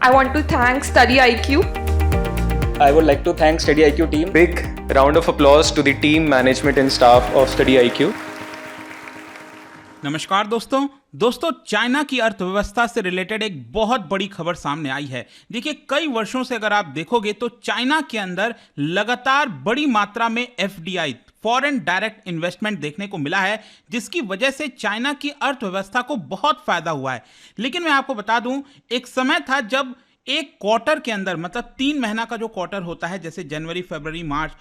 I want to thank Study IQ. I would like to thank Study IQ team. Big round of applause to the team, management and staff of Study IQ. नमस्कार दोस्तों China की अर्थव्यवस्था से related एक बहुत बड़ी खबर सामने आई है। देखिए, कई वर्षों से अगर आप देखोगे तो चाइना के अंदर लगातार बड़ी मात्रा में एफडीआई फॉरेन डायरेक्ट इन्वेस्टमेंट देखने को मिला है, जिसकी वजह से चाइना की अर्थव्यवस्था को बहुत फायदा हुआ है। लेकिन मैं आपको बता दूं, एक समय था जब एक क्वार्टर के अंदर, मतलब 3 महीना का जो क्वार्टर होता है, जैसे जनवरी, फरवरी, मार्च,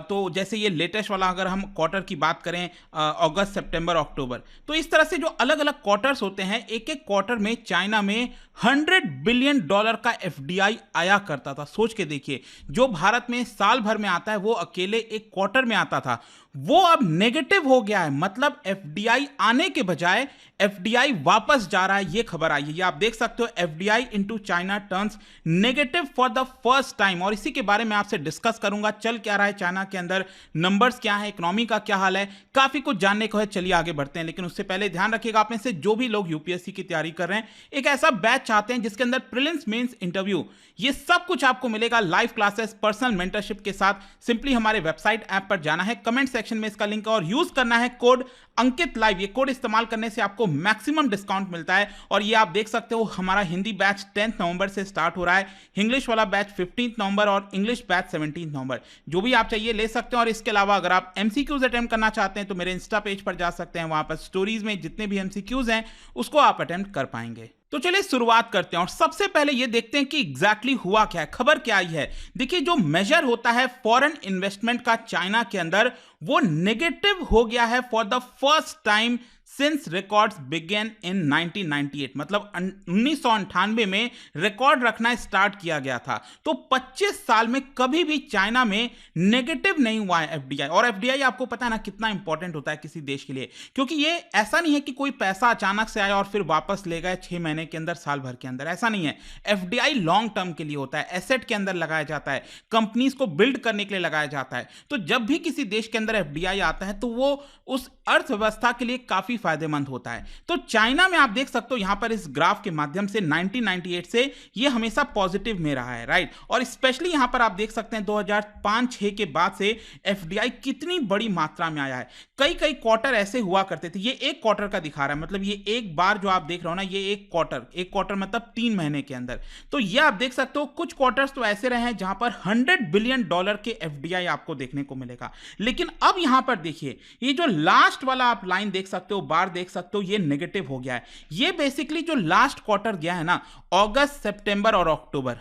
तो जैसे ये लेटेस्ट वाला अगर हम क्वार्टर की बात करें, अगस्त, सितंबर, अक्टूबर, तो इस तरह से जो अलग अलग क्वार्टर्स होते हैं, एक एक क्वार्टर में चाइना में $100 बिलियन का एफडीआई आया करता था। सोच के देखिए, जो भारत में साल भर में आता है वो अकेले एक क्वार्टर में आता था, वो अब नेगेटिव हो गया है। मतलब एफडीआई आने के बजाय एफडीआई वापस जा रहा है। ये खबर आई है, ये आप देख सकते हो, FDI into China turns negative for the first time. और इसी के बारे में आपसे डिस्कस करूंगा, चल क्या रहा है चाइना के अंदर, नंबर्स क्या है, इकोनॉमी का क्या हाल है, काफी कुछ जानने को है। चलिए आगे बढ़ते हैं, लेकिन उससे पहले ध्यान रखिएगा, आप में से जो भी लोग यूपीएससी की तैयारी कर रहे हैं, एक ऐसा बैच चाहते हैं जिसके अंदर प्रीलिम्स, मेंस, इंटरव्यू, ये सब कुछ आपको मिलेगा, लाइव क्लासेस, पर्सनल मेंटरशिप के साथ। सिंपली हमारे वेबसाइट ऐप पर जाना है, कमेंट सेक्शन में इसका लिंक है, और यूज करना है कोड अंकित लाइव। ये कोड इस्तेमाल करने से आपको मैक्सिमम डिस्काउंट मिलता है। और ये आप देख सकते हो, हमारा हिंदी बैच 10 नवंबर से स्टार्ट हो रहा है, इंग्लिश वाला बैच 15 नवंबर और इंग्लिश बैच 17 नवंबर। जो भी आप चाहिए ले सकते हैं। और इसके अलावा अगर आप एमसीक्यूज अटेम्प्ट करना चाहते हैं तो मेरे इंस्टा पेज पर जा सकते हैं, वहां पर स्टोरीज में जितने भी एमसीक्यूज हैं उसको आप अटेम्प्ट कर पाएंगे। तो चलिए शुरुआत करते हैं, और सबसे पहले ये देखते हैं कि एग्जैक्टली हुआ क्या है, खबर क्या आई है। देखिए, जो मेजर होता है फॉरेन इन्वेस्टमेंट का चाइना के अंदर, वो नेगेटिव हो गया है for the first time since records began in 1998। मतलब 1998 में रिकॉर्ड रखना स्टार्ट किया गया था। तो 25 साल में कभी भी चाइना में नेगेटिव नहीं हुआ है एफडीआई। और एफडीआई आपको पता है ना कितना इंपॉर्टेंट होता है किसी देश के लिए, क्योंकि ये ऐसा नहीं है कि कोई पैसा अचानक से आया और फिर वापस ले गए 6 महीने के अंदर, साल भर के अंदर, ऐसा नहीं है। एफडीआई लॉन्ग टर्म के लिए होता है, एसेट के अंदर लगाया जाता है, कंपनीज को बिल्ड करने के लिए लगाया जाता है। तो जब भी किसी देश के अंदर एफडीआई आता है तो वो उस अर्थव्यवस्था के लिए काफी फायदेमंद होता है। तो चाइना में आप देख सकते हो यहां पर इस ग्राफ के माध्यम से 1998 से ये हमेशा पॉजिटिव में रहा है, राइट। और स्पेशली यहां पर आप देख सकते हैं 2005-6 के बाद से एफडीआई कितनी बड़ी मात्रा में आया है। कई कई क्वार्टर ऐसे हुआ करते थे। ये एक क्वार्टर का दिखा रहा है, मतलब ये एक बार जो आप देख रहे हो ना, ये एक क्वार्टर मतलब 3 महीने के अंदर। तो ये आप देख सकते हो, कुछ क्वार्टर्स तो ऐसे रहे हैं जहां पर $100 बिलियन के एफडीआई आपको देखने को मिलेगा। लेकिन अब यहां पर देखिए, ये जो लास्ट वाला आप लाइन देख सकते हो, बार देख सकते हो, ये नेगेटिव हो गया है। ये बेसिकली जो लास्ट क्वार्टर गया है ना, अगस्त, सितंबर और अक्टूबर,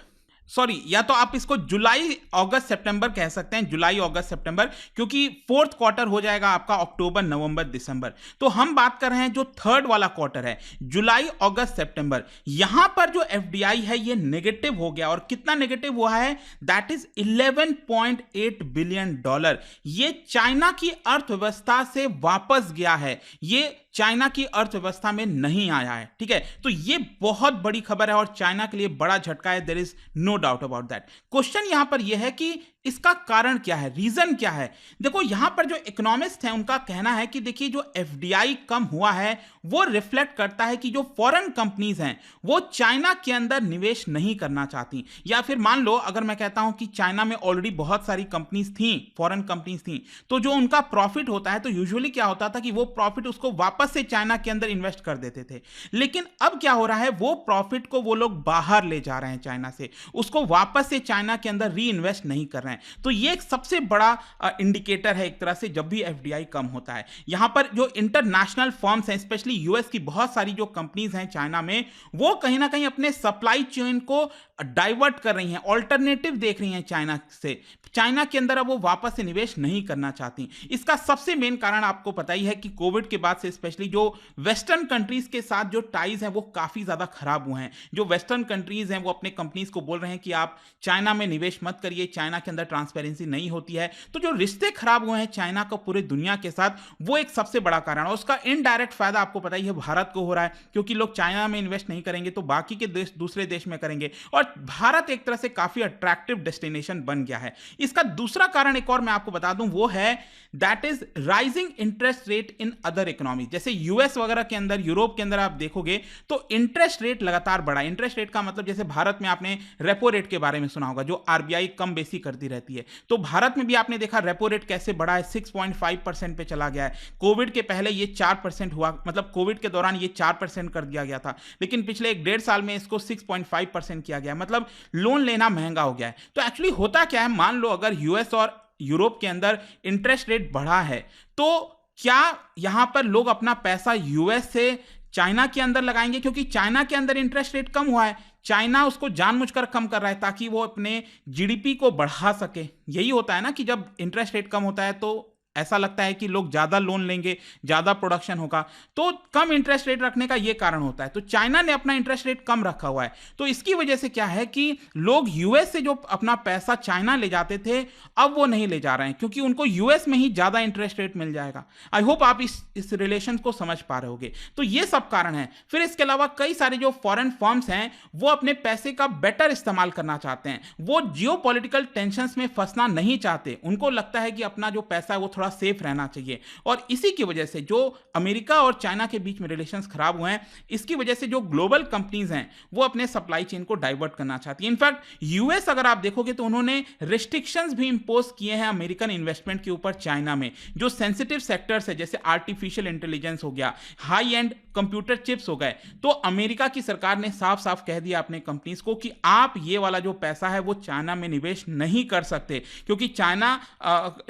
सॉरी, या तो आप इसको जुलाई, अगस्त, सितंबर कह सकते हैं, जुलाई, अगस्त, सितंबर, क्योंकि फोर्थ क्वार्टर हो जाएगा आपका अक्टूबर, नवंबर, दिसंबर। तो हम बात कर रहे हैं जो थर्ड वाला क्वार्टर है, जुलाई, अगस्त, सितंबर। यहां पर जो एफडीआई है ये नेगेटिव हो गया। और कितना नेगेटिव हुआ है? That is $11.8 billion. ये चाइना की अर्थव्यवस्था से वापस गया है, ये चाइना की अर्थव्यवस्था में नहीं आया है, ठीक है। तो ये बहुत बड़ी खबर है और चाइना के लिए बड़ा झटका है, there is no doubt about that. Question यहां पर यह है कि इसका कारण क्या है, रीजन क्या है। देखो, यहां पर जो इकोनॉमिस्ट हैं उनका कहना है कि देखिए, जो एफडीआई कम हुआ है वो रिफ्लेक्ट करता है कि जो फॉरेन कंपनीज हैं वो चाइना के अंदर निवेश नहीं करना चाहती। या फिर मान लो अगर मैं कहता हूं कि चाइना में ऑलरेडी बहुत सारी कंपनीज थी, फॉरेन कंपनीज थी, तो जो उनका प्रॉफिट होता है, तो यूजुअली क्या होता था कि वो प्रॉफिट उसको वापस से चाइना के अंदर इन्वेस्ट कर देते थे। लेकिन अब क्या हो रहा है, वो प्रॉफिट को वो लोग बाहर ले जा रहे हैं चाइना से, उसको वापस से चाइना के अंदर री इन्वेस्ट नहीं कर रहे हैं। तो ये एक सबसे बड़ा इंडिकेटर है एक तरह से, जब भी एफडीआई कम होता है। यहां पर जो इंटरनेशनल फर्म्स हैं, स्पेशली यूएस की बहुत सारी जो कंपनीज हैं चाइना में, वो कहीं ना कहीं अपने सप्लाई चेन को डाइवर्ट कर रही हैं, ऑल्टरनेटिव देख रही हैं चाइना से। चाइना के अंदर अब वो वापस से निवेश नहीं करना चाहती। इसका सबसे मेन कारण आपको पता ही है कि कोविड के बाद से स्पेशली जो वेस्टर्न कंट्रीज के साथ जो टाइज हैं वो काफी ज्यादा खराब हुए हैं। जो वेस्टर्न कंट्रीज हैं वो अपने कंपनीज को बोल रहे हैं कि आप चाइना में निवेश मत करिए, चाइना के अंदर अंदर ट्रांसपेरेंसी नहीं होती है, तो जो रिश्ते खराब हुए हैं चाइना का पूरे दुनिया के साथ, वो एक सबसे बड़ा कारण है। उसका इनडायरेक्ट फायदा आपको पता ही है भारत को हो रहा है, क्योंकि लोग चाइना में इन्वेस्ट नहीं करेंगे तो बाकी के देश दूसरे देश में करेंगे, और भारत एक तरह से काफी अट्रैक्टिव डेस्टिनेशन बन गया है। इसका दूसरा कारण एक और मैं आपको बता दूं, वो है that is rising interest rate in other economy. जैसे यूएस वगैरह के अंदर, यूरोप के अंदर आप देखोगे तो इंटरेस्ट रेट लगातार बढ़ा। इंटरेस्ट रेट का मतलब जैसे भारत में आपने रेपो रेट के बारे में सुना होगा, जो आरबीआई कम बेसी करती रहती है, तो भारत में भी आपने देखा रेपो रेट कैसे बढ़ा है, 6.5% पे चला गया है। कोविड के पहले ये 4% हुआ, मतलब कोविड के दौरान ये 4% कर दिया गया था, लेकिन पिछले 1.5 साल में इसको 6.5% किया गया, मतलब लोन लेना महंगा हो गया है। तो एक्चुअली होता क्या है, मान लो अगर यूएस और यूरोप के अंदर इंटरेस्ट रेट बढ़ा है, तो क्या यहां पर लोग अपना पैसा यूएस से चाइना के अंदर लगाएंगे? क्योंकि चाइना के अंदर इंटरेस्ट रेट कम हुआ है, चाइना उसको जानबूझकर कम कर रहा है ताकि वो अपने जीडीपी को बढ़ा सके। यही होता है ना कि जब इंटरेस्ट रेट कम होता है तो ऐसा लगता है कि लोग ज्यादा लोन लेंगे, ज्यादा प्रोडक्शन होगा, तो कम इंटरेस्ट रेट रखने का यह कारण होता है। तो चाइना ने अपना इंटरेस्ट रेट कम रखा हुआ है, तो इसकी वजह से क्या है कि लोग यूएस से जो अपना पैसा चाइना ले जाते थे, अब वो नहीं ले जा रहे हैं, क्योंकि उनको यूएस में ही ज्यादा इंटरेस्ट रेट मिल जाएगा। आई होप आप इस रिलेशन को समझ पा रहे होगे। तो ये सब कारण है। फिर इसके अलावा कई सारे जो फॉरेन फर्म्स हैं, वो अपने पैसे का बेटर इस्तेमाल करना चाहते हैं, वो जियोपॉलिटिकल टेंशंस में फंसना नहीं चाहते। उनको लगता है कि अपना जो पैसा है वो सेफ रहना चाहिए, और इसी की वजह से जो अमेरिका और चाइना के बीच में रिलेशंस खराब हुए हैं, इसकी वजह से जो ग्लोबल कंपनीज हैं वो अपने सप्लाई चेन को डाइवर्ट करना चाहती है। इनफैक्ट यूएस अगर आप देखोगे तो उन्होंने रिस्ट्रिक्शंस भी इंपोज किए हैं अमेरिकन इन्वेस्टमेंट के ऊपर चाइना में। जो सेंसिटिव सेक्टर्स है, जैसे आर्टिफिशियल इंटेलिजेंस हो गया, हाई एंड कंप्यूटर चिप्स हो गए, तो अमेरिका की सरकार ने साफ साफ कह दिया अपने कंपनीज को कि आप ये वाला जो पैसा है वो चाइना में निवेश नहीं कर सकते, क्योंकि चाइना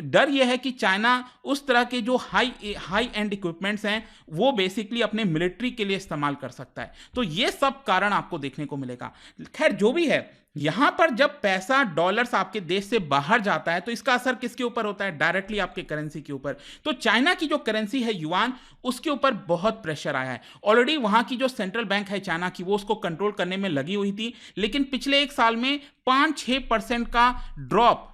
डर यह है कि चाइना उस तरह के जो हाई एंड इक्विपमेंट्स हैं वो बेसिकली अपने मिलिट्री के लिए इस्तेमाल कर सकता है। तो ये सब कारण आपको देखने को मिलेगा। खैर जो भी है, यहां पर जब पैसा डॉलर्स आपके देश से बाहर जाता है तो इसका असर किसके ऊपर होता है? डायरेक्टली आपके करेंसी के ऊपर। तो चाइना की जो करेंसी है युआन, उसके ऊपर बहुत प्रेशर आया है। ऑलरेडी वहां की जो सेंट्रल बैंक है चाइना की, वो उसको कंट्रोल करने में लगी हुई थी, लेकिन पिछले 1 साल में 5-6% का ड्रॉप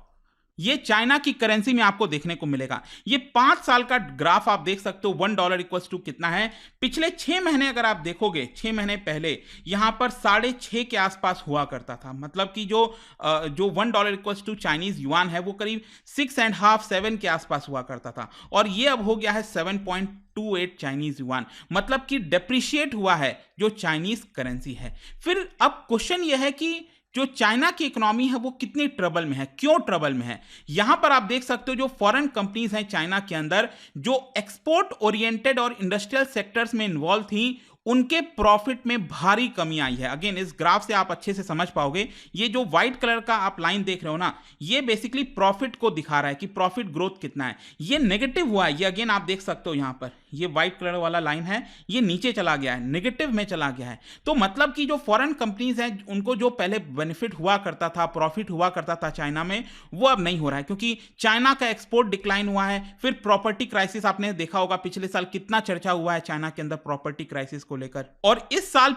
ये चाइना की करेंसी में आपको देखने को मिलेगा। ये 5 साल का ग्राफ आप देख सकते हो, $1 इक्वल्स टू कितना है। पिछले 6 महीने अगर आप देखोगे, 6 महीने पहले यहां पर 6.5 के आसपास हुआ करता था, मतलब कि जो $1 इक्वल्स टू चाइनीज युआन है वो करीब 6.5-7 के आसपास हुआ करता था, और ये अब हो गया है 7.28 चाइनीज युआन, मतलब कि डेप्रिशिएट हुआ है जो चाइनीज करेंसी है। फिर अब क्वेश्चन यह है कि जो चाइना की इकोनॉमी है वो कितनी ट्रबल में है, क्यों ट्रबल में है? यहां पर आप देख सकते हो जो फॉरेन कंपनीज हैं चाइना के अंदर, जो एक्सपोर्ट ओरिएंटेड और इंडस्ट्रियल सेक्टर्स में इन्वॉल्व थी, उनके प्रॉफिट में भारी कमी आई है। अगेन इस ग्राफ से आप अच्छे से समझ पाओगे, ये जो व्हाइट कलर का आप लाइन देख रहे हो ना, ये बेसिकली प्रॉफिट को दिखा रहा है कि प्रॉफिट ग्रोथ कितना है। ये नेगेटिव हुआ है, ये अगेन आप देख सकते हो यहां पर, ये व्हाइट कलर वाला लाइन है, ये नीचे चला गया है, नेगेटिव में चला गया है। तो मतलब कि जो फॉरेन कंपनीज हैं उनको जो पहले बेनिफिट हुआ करता था, प्रॉफिट हुआ करता था चाइना में, वो अब नहीं हो रहा है, क्योंकि चाइना का एक्सपोर्ट डिक्लाइन हुआ है। फिर प्रॉपर्टी क्राइसिस आपने देखा होगा, पिछले साल कितना चर्चा हुआ है चाइना के अंदर प्रॉपर्टी क्राइसिस को लेकर। और इस साल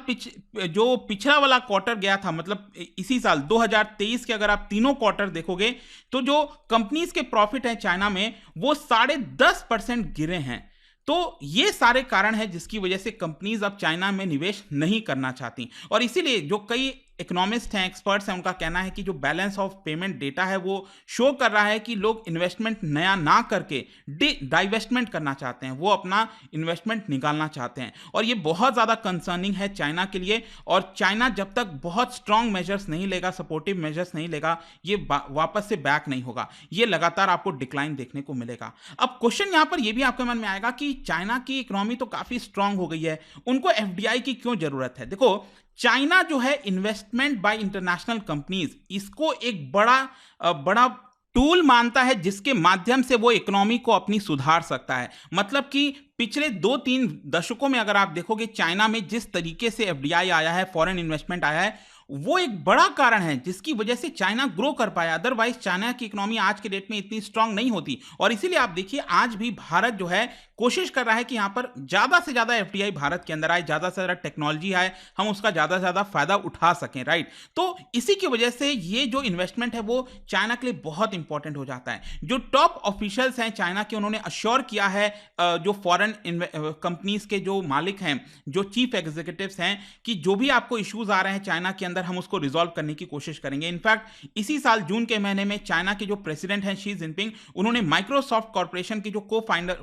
जो पिछला वाला क्वार्टर गया था, मतलब इसी साल 2023 के अगर आप तीनों क्वार्टर देखोगे तो जो कंपनीज के प्रॉफिट है चाइना में वो 10.5% गिरे हैं। तो ये सारे कारण हैं जिसकी वजह से कंपनीज अब चाइना में निवेश नहीं करना चाहती, और इसीलिए जो कई इकोनॉमिस्ट हैं, एक्सपर्ट्स हैं, उनका कहना है कि जो बैलेंस ऑफ पेमेंट डेटा है वो शो कर रहा है कि लोग इन्वेस्टमेंट नया ना करके डाइवेस्टमेंट करना चाहते हैं, वो अपना इन्वेस्टमेंट निकालना चाहते हैं। और ये बहुत ज़्यादा कंसर्निंग है चाइना के लिए, और चाइना जब तक बहुत स्ट्रांग मेजर्स नहीं लेगा, सपोर्टिव मेजर्स नहीं लेगा, ये वापस से बैक नहीं होगा, ये लगातार आपको डिक्लाइन देखने को मिलेगा। अब क्वेश्चन यहाँ पर ये भी आपके मन में आएगा कि चाइना की इकोनॉमी तो काफ़ी स्ट्रांग हो गई है, उनको एफडीआई की क्यों ज़रूरत है? देखो, चाइना जो है इन्वेस्टमेंट बाय इंटरनेशनल कंपनीज, इसको एक बड़ा टूल मानता है जिसके माध्यम से वो इकोनॉमी को अपनी सुधार सकता है। मतलब कि पिछले 2-3 दशकों में अगर आप देखोगे चाइना में जिस तरीके से एफडीआई आया है, फॉरेन इन्वेस्टमेंट आया है, वो एक बड़ा कारण है जिसकी वजह से चाइना ग्रो कर पाया। अदरवाइज चाइना की इकोनॉमी आज के डेट में इतनी स्ट्रांग नहीं होती। और इसीलिए आप देखिए आज भी भारत जो है कोशिश कर रहा है कि यहां पर ज्यादा से ज्यादा एफडीआई भारत के अंदर आए, ज्यादा से ज्यादा टेक्नोलॉजी आए, हम उसका ज्यादा से ज्यादा फायदा उठा सकें, राइट। तो इसी की वजह से ये जो इन्वेस्टमेंट है वो चाइना के लिए बहुत इंपॉर्टेंट हो जाता है। जो टॉप ऑफिशियल्स हैं चाइना के, उन्होंने अश्योर किया है जो फॉरेन कंपनीज के जो मालिक हैं, जो चीफ एग्जीक्यूटिव्स हैं, कि जो भी आपको इश्यूज आ रहे हैं चाइना के अंदर हम उसको रिजॉल्व करने की कोशिश करेंगे। इनफैक्ट इसी साल जून के महीने में चाइना के जो प्रेसिडेंट हैं शी जिनपिंग, उन्होंने माइक्रोसॉफ्ट कॉर्पोरेशन के जो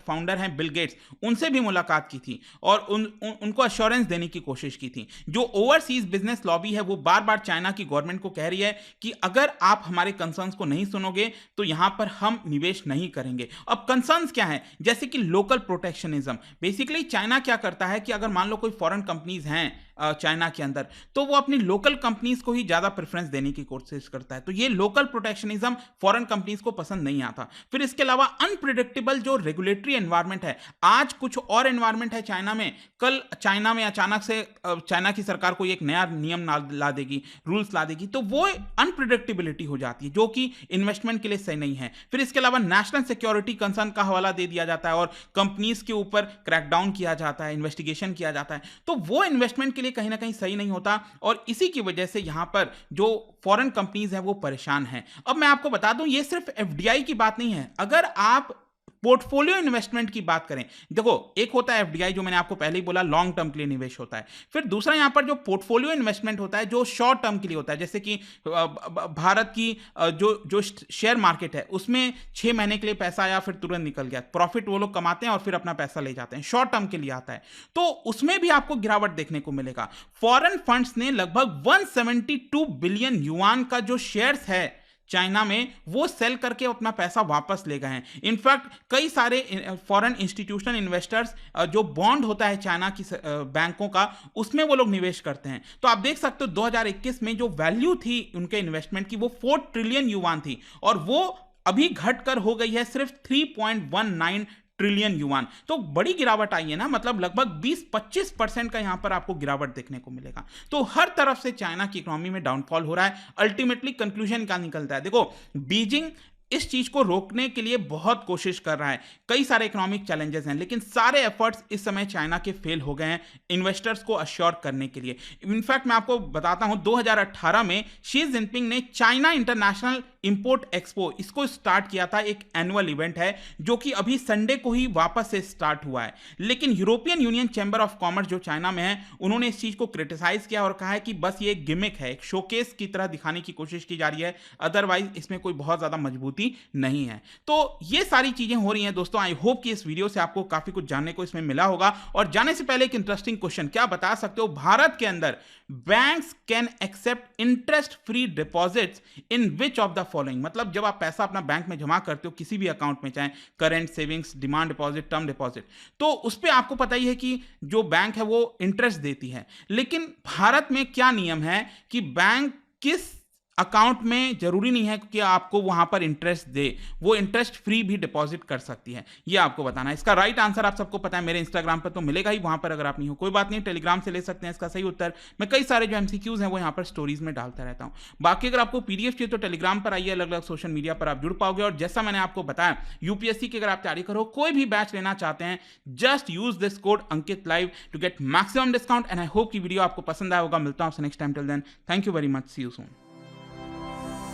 फाउंडर हैं बिल गेट्स, उनसे भी मुलाकात की थी और उनको अश्योरेंस देने की कोशिश की थी। जो ओवरसीज बिजनेस लॉबी है वो बार बार चाइना की गवर्नमेंट को कह रही है कि अगर आप हमारे कंसर्न्स को नहीं सुनोगे तो यहां पर हम निवेश नहीं करेंगे। अब कंसर्न्स क्या है? जैसे कि लोकल प्रोटेक्शनिज्म। बेसिकली चाइना क्या करता है कि अगर मान लो कोई फॉरेन कंपनीज हैं चाइना के अंदर, तो वो अपनी लोकल कंपनीज को ही ज्यादा प्रेफरेंस देने की कोशिश करता है। तो ये लोकल प्रोटेक्शनिज्म फॉरेन कंपनीज को पसंद नहीं आता। फिर इसके अलावा अनप्रिडिक्टेबल जो रेगुलेटरी एनवायरनमेंट है, आज कुछ और एनवायरनमेंट है चाइना में, कल चाइना में अचानक से चाइना की सरकार कोई एक नया नियम ला देगी, रूल्स ला देगी, तो वो अनप्रिडिक्टेबिलिटी हो जाती है जो कि इन्वेस्टमेंट के लिए सही नहीं है। फिर इसके अलावा नेशनल सिक्योरिटी कंसर्न का हवाला दे दिया जाता है और कंपनीज के ऊपर क्रैकडाउन किया जाता है, इन्वेस्टिगेशन किया जाता है, तो वो इन्वेस्टमेंट के लिए कहीं ना कहीं सही नहीं होता और इसी की वजह से यहां पर जो फॉरेन कंपनीज हैं वो परेशान हैं। अब मैं आपको बता दूं ये सिर्फ एफडीआई की बात नहीं है। अगर आप पोर्टफोलियो इन्वेस्टमेंट की बात करें, देखो एक होता है एफडीआई जो मैंने आपको पहले ही बोला लॉन्ग टर्म के लिए निवेश होता है। फिर दूसरा यहां पर जो पोर्टफोलियो इन्वेस्टमेंट होता है जो शॉर्ट टर्म के लिए होता है, जैसे कि भारत की जो शेयर मार्केट है उसमें 6 महीने के लिए पैसा आया फिर तुरंत निकल गया, प्रॉफिट वो लोग कमाते हैं और फिर अपना पैसा ले जाते हैं, शॉर्ट टर्म के लिए आता है, तो उसमें भी आपको गिरावट देखने को मिलेगा। फॉरेन फंड्स ने लगभग 172 बिलियन युआन का जो शेयर्स है चाइना में वो सेल करके अपना पैसा वापस ले गए हैं। इनफैक्ट कई सारे फॉरेन इंस्टीट्यूशनल इन्वेस्टर्स जो बॉन्ड होता है चाइना की बैंकों का, उसमें वो लोग निवेश करते हैं। तो आप देख सकते हो 2021 में जो वैल्यू थी उनके इन्वेस्टमेंट की वो 4 ट्रिलियन युआन थी और वो अभी घटकर हो गई है सिर्फ 3.19 ट्रिलियन युआन। तो बड़ी गिरावट आई है ना, मतलब लगभग 20-25% का यहां पर आपको गिरावट देखने को मिलेगा। तो हर तरफ से चाइना की इकोनॉमी में डाउनफॉल हो रहा है। अल्टीमेटली कंक्लूजन क्या निकलता है? देखो बीजिंग इस चीज को रोकने के लिए बहुत कोशिश कर रहा है, कई सारे इकोनॉमिक चैलेंजेस हैं, लेकिन सारे एफर्ट्स इस समय चाइना के फेल हो गए हैं इन्वेस्टर्स को अश्योर करने के लिए। इनफैक्ट मैं आपको बताता हूं 2018 में शी जिनपिंग ने चाइना इंटरनेशनल इंपोर्ट एक्सपो इसको स्टार्ट किया था, एक एनुअल इवेंट है जो कि अभी संडे को ही वापस से स्टार्ट हुआ है। लेकिन European union chamber of commerce जो चाइना में है उन्होंने इस चीज को क्रिटिसाइज किया और कहा है कि बस ये एक गिमिक है, एक शोकेस की तरह दिखाने की कोशिश की जा रही है, अदरवाइज इसमें कोई बहुत ज्यादा मजबूती नहीं है। तो ये सारी चीजें हो रही हैं दोस्तों। आई होप कि इस वीडियो से आपको काफी कुछ जानने को इसमें मिला होगा। और जाने से पहले एक इंटरेस्टिंग क्वेश्चन, क्या बता सकते हो भारत के अंदर banks can accept interest free deposits in which of the following? मतलब जब आप पैसा अपना बैंक में जमा करते हो किसी भी अकाउंट में, चाहे current, savings, demand deposit, term deposit, तो उस पर आपको पता ही है कि जो बैंक है वो इंटरेस्ट देती है। लेकिन भारत में क्या नियम है कि बैंक किस अकाउंट में जरूरी नहीं है कि आपको वहां पर इंटरेस्ट दे, वो इंटरेस्ट फ्री भी डिपॉजिट कर सकती है। ये आपको बताना है। इसका राइट आंसर आप सबको पता है, मेरे इंस्टाग्राम पर तो मिलेगा ही, वहां पर अगर आप नहीं हो कोई बात नहीं, टेलीग्राम से ले सकते हैं इसका सही उत्तर। मैं कई सारे जो एमसीक्यूज हैं वो यहाँ पर स्टोरीज में डालता रहता हूँ। बाकी अगर आपको पीडीएफ चाहिए तो टेलीग्राम पर आइए, अलग अलग सोशल मीडिया पर आप जुड़ पाओगे। और जैसा मैंने आपको बताया यूपीएससी की अगर आप तैयारी करो, कोई भी बैच लेना चाहते हैं, just use this code Ankit live to get maximum discount. And I hope कि वीडियो आपको पसंद आया होगा। मिलता हूं आपसे next time, till then thank you very much, see you soon.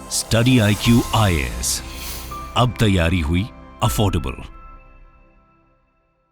Study IQ IAS, अब तैयारी हुई अफोर्डेबल।